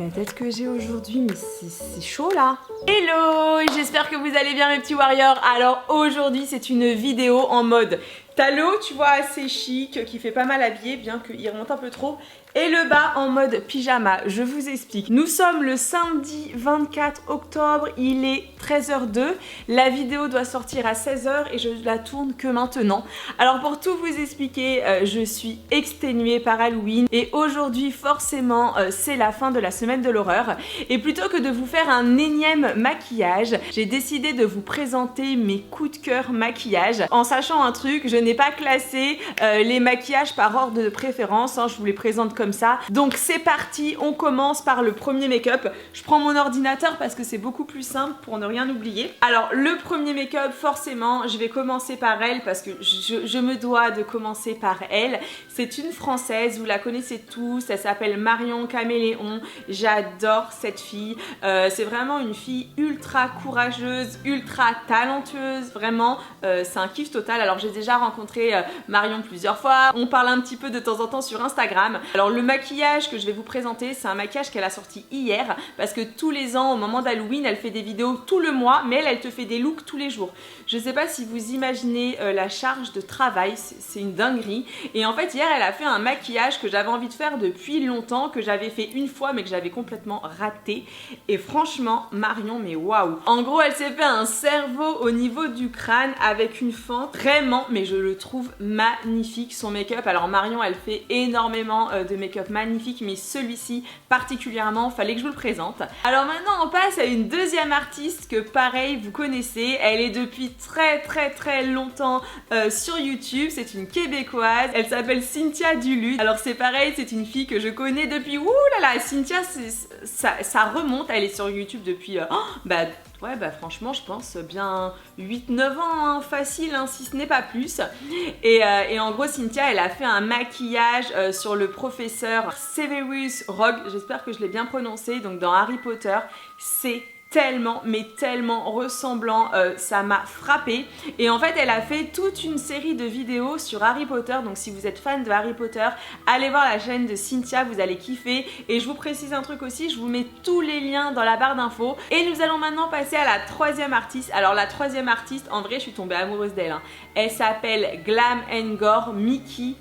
la tête que j'ai aujourd'hui, mais c'est chaud là. Hello, j'espère que vous allez bien mes petits warriors. Alors aujourd'hui c'est une vidéo en mode talot, tu vois, assez chic, qui fait pas mal habillé, bien qu'il remonte un peu trop. Et le bas en mode pyjama, je vous explique. Nous sommes le samedi 24 octobre, il est 13h02. La vidéo doit sortir à 16h et je la tourne que maintenant. Alors pour tout vous expliquer, je suis exténuée par Halloween et aujourd'hui forcément c'est la fin de la semaine de l'horreur. Et plutôt que de vous faire un énième maquillage, j'ai décidé de vous présenter mes coups de cœur maquillage. En sachant un truc, je n'ai pas classé les maquillages par ordre de préférence, hein, je vous les présente comme ça. Donc c'est parti, on commence par le premier make-up. Je prends mon ordinateur parce que c'est beaucoup plus simple pour ne rien oublier. Alors le premier make-up, forcément, je vais commencer par elle parce que je me dois de commencer par elle. C'est une Française, vous la connaissez tous, elle s'appelle Marion Caméléon. J'adore cette fille. C'est vraiment une fille ultra courageuse, ultra talentueuse, vraiment, c'est un kiff total. Alors j'ai déjà rencontré Marion plusieurs fois, on parle un petit peu de temps en temps sur Instagram. Alors le maquillage que je vais vous présenter, c'est un maquillage qu'elle a sorti hier parce que tous les ans au moment d'Halloween elle fait des vidéos tout le mois, mais elle te fait des looks tous les jours. Je sais pas si vous imaginez la charge de travail, c'est une dinguerie. Et en fait hier elle a fait un maquillage que j'avais envie de faire depuis longtemps, que j'avais fait une fois mais que j'avais complètement raté. Et franchement Marion, mais waouh. En gros elle s'est fait un cerveau au niveau du crâne avec une fente, vraiment, mais je le trouve magnifique son make-up. Alors Marion elle fait énormément de make-up magnifique, mais celui-ci particulièrement, fallait que je vous le présente. Alors maintenant on passe à une deuxième artiste que pareil vous connaissez, elle est depuis très longtemps sur YouTube, c'est une québécoise, elle s'appelle Cynthia Duluth. Alors c'est pareil, c'est une fille que je connais depuis, oulala, Cynthia ça remonte, elle est sur YouTube depuis, ouais, franchement, je pense bien 8-9 ans, hein, facile, hein, si ce n'est pas plus. Et en gros, Cynthia, elle a fait un maquillage sur le professeur Severus Rogue, j'espère que je l'ai bien prononcé, donc dans Harry Potter. C'est tellement, mais tellement ressemblant, ça m'a frappé. Et en fait elle a fait toute une série de vidéos sur Harry Potter, donc si vous êtes fan de Harry Potter, allez voir la chaîne de Cynthia, vous allez kiffer. Et je vous précise un truc aussi, je vous mets tous les liens dans la barre d'infos. Et nous allons maintenant passer à la troisième artiste. Alors la troisième artiste, en vrai je suis tombée amoureuse d'elle, hein. Elle s'appelle Glam & Gore Mickey.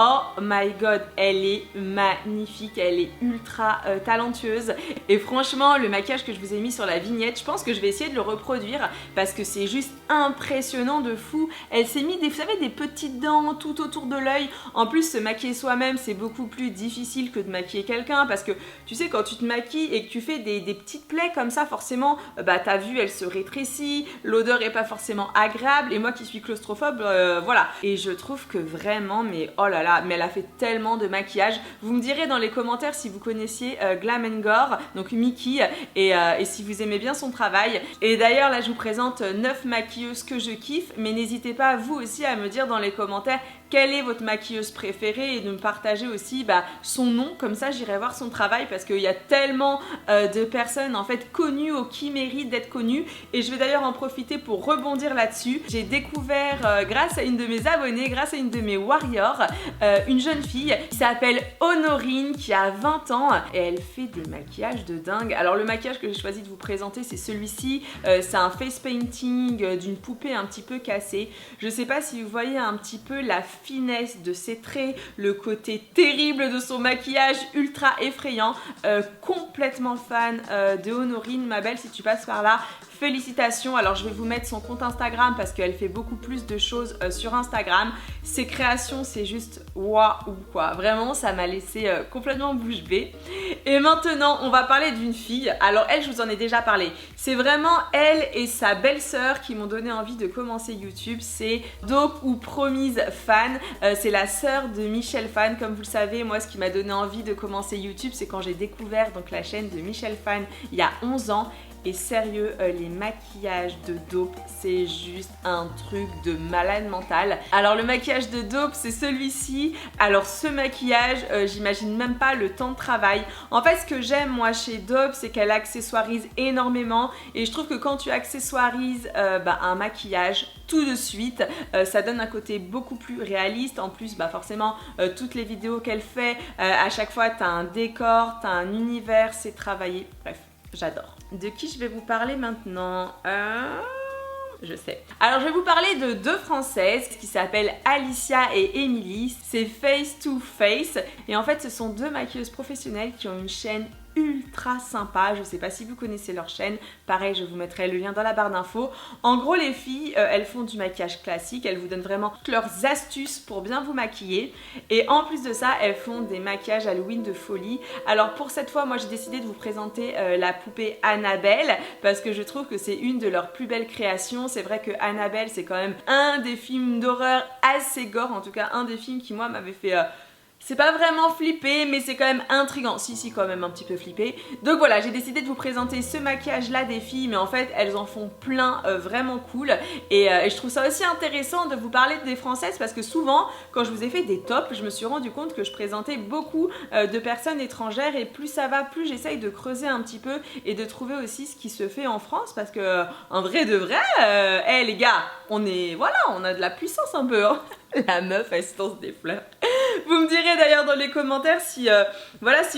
Oh my god, elle est magnifique, elle est ultra talentueuse. Et franchement, le maquillage que je vous ai mis sur la vignette, je pense que je vais essayer de le reproduire parce que c'est juste impressionnant de fou. Elle s'est mis, vous savez, des petites dents tout autour de l'œil. En plus, se maquiller soi-même, c'est beaucoup plus difficile que de maquiller quelqu'un parce que tu sais, quand tu te maquilles et que tu fais des petites plaies comme ça, forcément, ta vue, elle se rétrécit, l'odeur est pas forcément agréable. Et moi qui suis claustrophobe, voilà. Et je trouve que vraiment, mais oh là là, mais elle a fait tellement de maquillage. Vous me direz dans les commentaires si vous connaissiez Glam & Gore, donc Mickey, et si vous aimez bien son travail. Et d'ailleurs là je vous présente 9 maquilleuses que je kiffe, mais n'hésitez pas vous aussi à me dire dans les commentaires quelle est votre maquilleuse préférée et de me partager aussi son nom, comme ça j'irai voir son travail parce qu'il y a tellement de personnes en fait connues ou qui méritent d'être connues. Et je vais d'ailleurs en profiter pour rebondir là-dessus. J'ai découvert grâce à une de mes abonnées, grâce à une de mes warriors, une jeune fille qui s'appelle Honorine, qui a 20 ans et elle fait des maquillages de dingue. Alors le maquillage que j'ai choisi de vous présenter c'est celui-ci, c'est un face painting d'une poupée un petit peu cassée. Je sais pas si vous voyez un petit peu la finesse de ses traits, le côté terrible de son maquillage ultra effrayant. Complètement fan de Honorine, ma belle, si tu passes par là, félicitations. Alors je vais vous mettre son compte Instagram parce qu'elle fait beaucoup plus de choses sur Instagram. Ses créations c'est juste waouh quoi, vraiment ça m'a laissé complètement bouche bée. Et maintenant on va parler d'une fille. Alors elle, je vous en ai déjà parlé, c'est vraiment elle et sa belle-sœur qui m'ont donné envie de commencer YouTube. C'est Dope ou Promise Fan, c'est la sœur de Michel Fan. Comme vous le savez, moi ce qui m'a donné envie de commencer YouTube, c'est quand j'ai découvert donc la chaîne de Michel Fan il y a 11 ans. Et sérieux, les maquillages de Dope, c'est juste un truc de malade mental. Alors le maquillage de Dope, c'est celui-ci. Alors ce maquillage, j'imagine même pas le temps de travail. En fait, ce que j'aime moi chez Dope, c'est qu'elle accessoirise énormément et je trouve que quand tu accessoirises un maquillage tout de suite, ça donne un côté beaucoup plus réaliste. En plus, forcément, toutes les vidéos qu'elle fait, à chaque fois, t'as un décor, t'as un univers, c'est travaillé. Bref, j'adore. De qui je vais vous parler maintenant je sais. Alors je vais vous parler de deux françaises qui s'appellent Alicia et Émilie. C'est Face to Face et en fait ce sont deux maquilleuses professionnelles qui ont une chaîne ultra sympa. Je sais pas si vous connaissez leur chaîne, pareil je vous mettrai le lien dans la barre d'infos. En gros les filles elles font du maquillage classique, elles vous donnent vraiment toutes leurs astuces pour bien vous maquiller et en plus de ça elles font des maquillages Halloween de folie. Alors pour cette fois moi j'ai décidé de vous présenter la poupée Annabelle parce que je trouve que c'est une de leurs plus belles créations. C'est vrai que Annabelle c'est quand même un des films d'horreur assez gore, en tout cas un des films qui moi m'avait fait c'est pas vraiment flippé, mais c'est quand même intriguant. Si, quand même un petit peu flippé. Donc voilà, j'ai décidé de vous présenter ce maquillage-là des filles, mais en fait, elles en font plein vraiment cool. Et je trouve ça aussi intéressant de vous parler des françaises parce que souvent, quand je vous ai fait des tops, je me suis rendu compte que je présentais beaucoup de personnes étrangères et plus ça va, plus j'essaye de creuser un petit peu et de trouver aussi ce qui se fait en France parce que, en vrai de vrai, les gars, on a de la puissance un peu, hein. La meuf, elle se lance des fleurs. Vous me direz d'ailleurs dans les commentaires si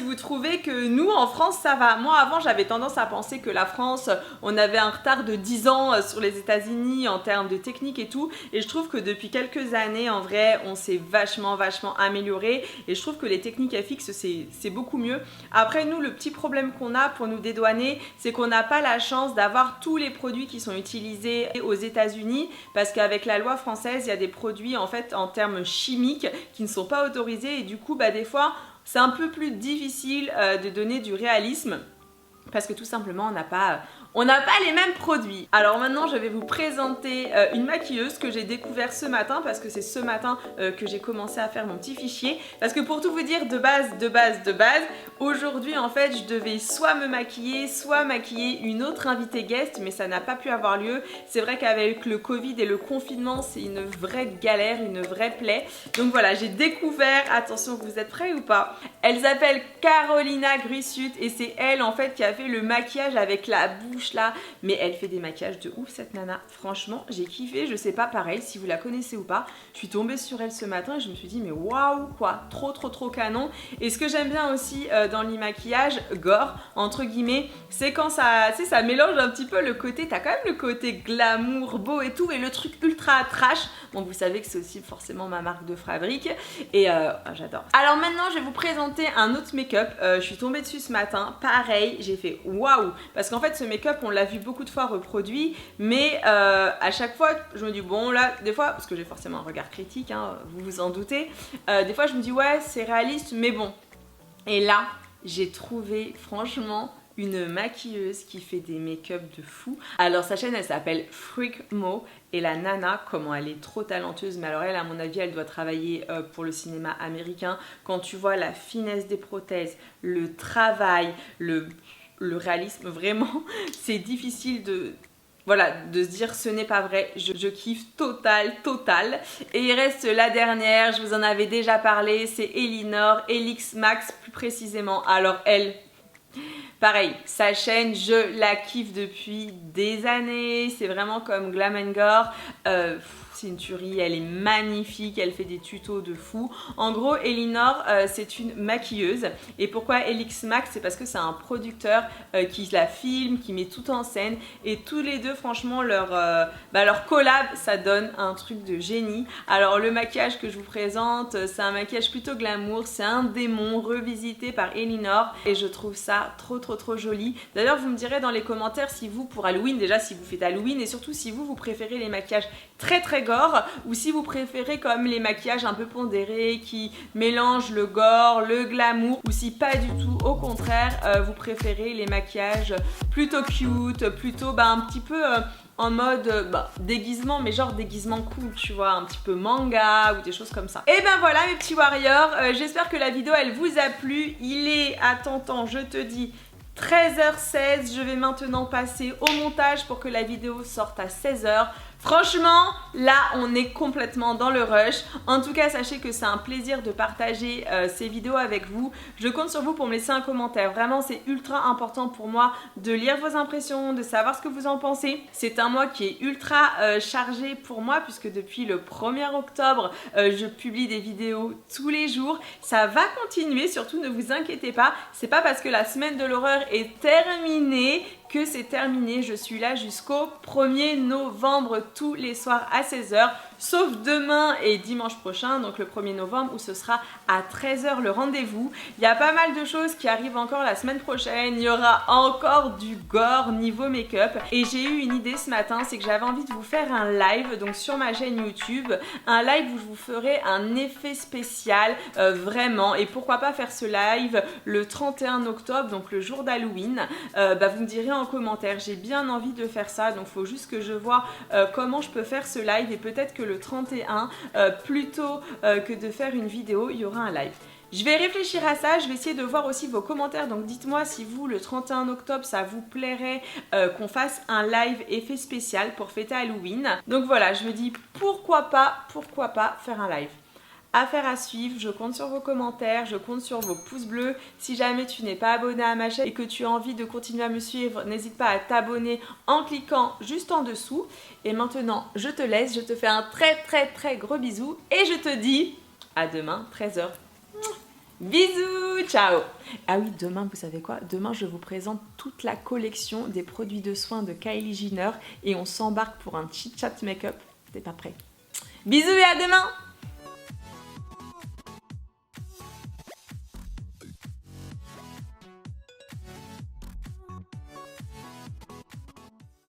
vous trouvez que nous en France ça va. Moi avant j'avais tendance à penser que la France on avait un retard de 10 ans sur les États-Unis en termes de technique et tout et je trouve que depuis quelques années en vrai on s'est vachement amélioré et je trouve que les techniques FX c'est beaucoup mieux. Après nous le petit problème qu'on a pour nous dédouaner c'est qu'on n'a pas la chance d'avoir tous les produits qui sont utilisés aux États-Unis parce qu'avec la loi française il y a des produits en fait en termes chimiques qui ne sont pas autorisés et du coup des fois c'est un peu plus difficile de donner du réalisme parce que tout simplement on n'a pas les mêmes produits. Alors maintenant je vais vous présenter une maquilleuse que j'ai découvert ce matin parce que c'est ce matin que j'ai commencé à faire mon petit fichier parce que pour tout vous dire de base aujourd'hui en fait je devais soit me maquiller soit maquiller une autre invitée guest mais ça n'a pas pu avoir lieu. C'est vrai qu'avec le Covid et le confinement c'est une vraie galère, une vraie plaie. Donc voilà j'ai découvert, attention vous êtes prêts ou pas? Elle s'appelle Carolina Gruissut et c'est elle en fait qui a fait le maquillage avec la bouche là, mais elle fait des maquillages de ouf cette nana, franchement j'ai kiffé, je sais pas pareil si vous la connaissez ou pas, je suis tombée sur elle ce matin et je me suis dit mais waouh quoi, trop canon. Et ce que j'aime bien aussi dans les maquillages gore entre guillemets, c'est quand ça mélange un petit peu le côté, t'as quand même le côté glamour, beau et tout et le truc ultra trash, bon vous savez que c'est aussi forcément ma marque de fabrique et j'adore. Alors maintenant je vais vous présenter un autre make-up, je suis tombée dessus ce matin, pareil j'ai fait waouh parce qu'en fait ce make-up on l'a vu beaucoup de fois reproduit mais à chaque fois je me dis bon là des fois parce que j'ai forcément un regard critique hein, vous vous en doutez, des fois je me dis ouais c'est réaliste mais bon et là j'ai trouvé franchement une maquilleuse qui fait des make-up de fou. Alors sa chaîne elle s'appelle Freak Mo et la nana comment elle est trop talentueuse mais alors elle à mon avis elle doit travailler pour le cinéma américain. Quand tu vois la finesse des prothèses, le travail, le réalisme vraiment c'est difficile de se dire ce n'est pas vrai, je kiffe total. Et il reste la dernière, je vous en avais déjà parlé, c'est Elinor, Elix Max plus précisément. Alors elle, pareil, sa chaîne je la kiffe depuis des années, c'est vraiment comme Glam & Gore, c'est une tuerie, elle est magnifique, elle fait des tutos de fou. En gros, Elinor, c'est une maquilleuse. Et pourquoi Elix Max? C'est parce que c'est un producteur qui la filme, qui met tout en scène. Et tous les deux, franchement, leur collab, ça donne un truc de génie. Alors, le maquillage que je vous présente, c'est un maquillage plutôt glamour. C'est un démon revisité par Elinor. Et je trouve ça trop joli. D'ailleurs, vous me direz dans les commentaires si vous, pour Halloween, déjà, si vous faites Halloween, et surtout si vous préférez les maquillages très gore ou si vous préférez comme les maquillages un peu pondérés qui mélangent le gore, le glamour ou si pas du tout, au contraire vous préférez les maquillages plutôt cute, plutôt un petit peu en mode déguisement mais genre déguisement cool tu vois, un petit peu manga ou des choses comme ça. Et ben voilà mes petits warriors, j'espère que la vidéo elle vous a plu. Il est à temps je te dis 13h16, je vais maintenant passer au montage pour que la vidéo sorte à 16h. Franchement, là, on est complètement dans le rush. En tout cas, sachez que c'est un plaisir de partager ces vidéos avec vous. Je compte sur vous pour me laisser un commentaire. Vraiment, c'est ultra important pour moi de lire vos impressions, de savoir ce que vous en pensez. C'est un mois qui est ultra chargé pour moi puisque depuis le 1er octobre, je publie des vidéos tous les jours. Ça va continuer, surtout ne vous inquiétez pas. C'est pas parce que la semaine de l'horreur est terminée que c'est terminé. Je suis là jusqu'au 1er novembre tous les soirs à 16h, sauf demain et dimanche prochain, donc le 1er novembre où ce sera à 13h le rendez-vous. Il y a pas mal de choses qui arrivent encore la semaine prochaine. Il y aura encore du gore niveau make-up et j'ai eu une idée ce matin, c'est que j'avais envie de vous faire un live donc sur ma chaîne YouTube, un live où je vous ferai un effet spécial vraiment, et pourquoi pas faire ce live le 31 octobre, donc le jour d'Halloween. Vous me direz en commentaire, j'ai bien envie de faire ça, donc il faut juste que je vois comment je peux faire ce live, et peut-être que le 31 plutôt que de faire une vidéo, il y aura un live. Je vais réfléchir à ça, je vais essayer de voir aussi vos commentaires, donc dites-moi si vous, le 31 octobre, ça vous plairait qu'on fasse un live effet spécial pour fêter Halloween. Donc voilà, je me dis pourquoi pas faire un live. Affaire à suivre, je compte sur vos commentaires, je compte sur vos pouces bleus. Si jamais tu n'es pas abonné à ma chaîne et que tu as envie de continuer à me suivre, n'hésite pas à t'abonner en cliquant juste en dessous. Et maintenant, je te laisse, je te fais un très gros bisou et je te dis à demain, 13h. Bisous, ciao. Ah oui, demain, vous savez quoi? Demain, je vous présente toute la collection des produits de soins de Kylie Jenner et on s'embarque pour un chit-chat make-up. T'es pas prêt? Bisous et à demain.